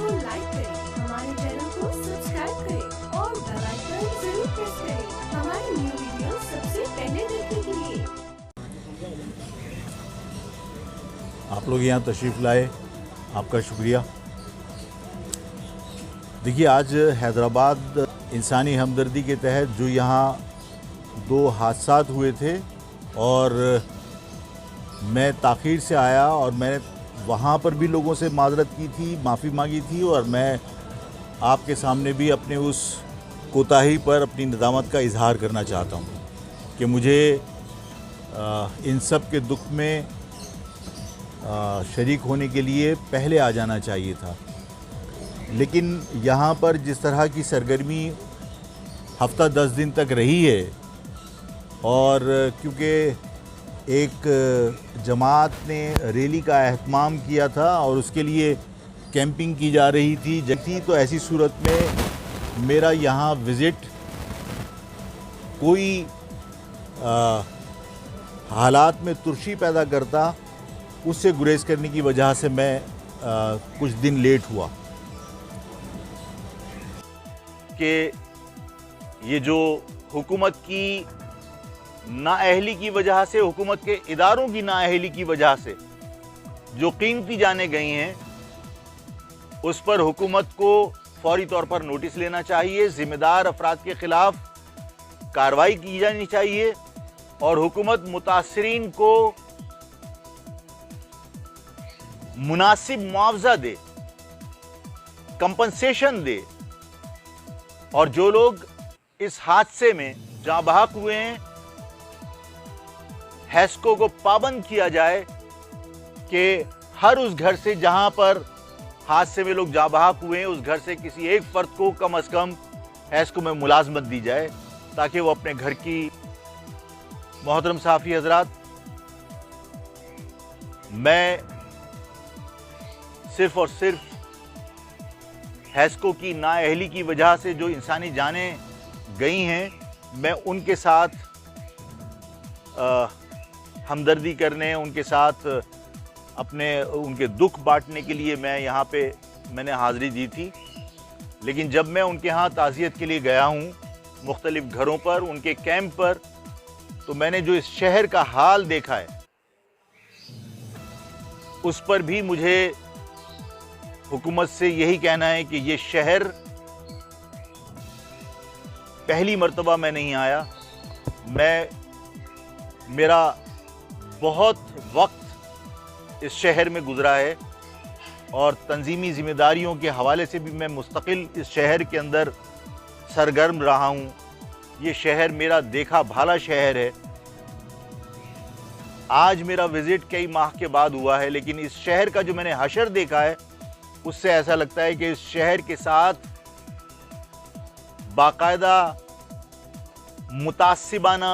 को लाइक करें, हमारे चैनल को सब्सक्राइब करें और बेल आइकन जरूर प्रेस करें हमारी न्यू वीडियो सबसे पहले देखने के लिए। आप लोग यहाँ तशरीफ़ लाए, आपका शुक्रिया। देखिए, आज हैदराबाद इंसानी हमदर्दी के तहत जो यहाँ 2 हादसा हुए थे और मैं ताख़ीर से आया और मैंने वहाँ पर भी लोगों से माज़रत की थी, माफ़ी मांगी थी और मैं आपके सामने भी अपने उस कोताही पर अपनी नदामत का इजहार करना चाहता हूँ कि मुझे इन सब के दुख में शरीक होने के लिए पहले आ जाना चाहिए था। लेकिन यहाँ पर जिस तरह की सरगर्मी हफ्ता 10 दिन तक रही है और क्योंकि एक जमात ने रैली का एहतमाम किया था और उसके लिए कैंपिंग की जा रही थी तो ऐसी सूरत में मेरा यहाँ विज़िट कोई हालात में तुर्शी पैदा करता, उससे गुरेज करने की वजह से मैं कुछ दिन लेट हुआ। कि ये जो हुकूमत की नाअहली की वजह से, हुकूमत के इदारों की नाअहली की वजह से जो कीमती जाने गई हैं, उस पर हुकूमत को फौरी तौर पर नोटिस लेना चाहिए, ज़िम्मेदार अफराद के ख़िलाफ़ कार्रवाई की जानी चाहिए और हुकूमत मुतासरीन को मुनासिब मुआवजा दे, कंपनसेशन दे और जो लोग इस हादसे में जाँ बहक हुए हैं, हैस्को को पाबंद किया जाए कि हर उस घर से जहां पर हादसे में लोग जाँ बहक हुए हैं, उस घर से किसी एक फर्द को कम अज़ कम हैस्को में मुलाजमत दी जाए ताकि वो अपने घर की मोहतरम सहाफ़ी हज़रात, मैं सिर्फ़ और सिर्फ हैस्को की नाअहली की वजह से जो इंसानी जानें गई हैं, मैं उनके साथ हमदर्दी करने, उनके साथ उनके दुख बांटने के लिए मैंने हाज़िरी दी थी। लेकिन जब मैं उनके यहाँ ताज़ियत के लिए गया हूँ, मुख्तलिफ़ घरों पर, उनके कैंप पर, तो मैंने जो इस शहर का हाल देखा है, उस पर भी मुझे हुकूमत से यही कहना है कि ये शहर पहली मर्तबा मैं नहीं आया, मेरा बहुत वक्त इस शहर में गुज़रा है और तंजीमी ज़िम्मेदारियों के हवाले से भी मैं मुस्तकिल इस शहर के अंदर सरगर्म रहा हूँ। ये शहर मेरा देखा भाला शहर है। आज मेरा विज़िट कई माह के बाद हुआ है, लेकिन इस शहर का जो मैंने हशर देखा है, उससे ऐसा लगता है कि इस शहर के साथ बाकायदा मुतासिबाना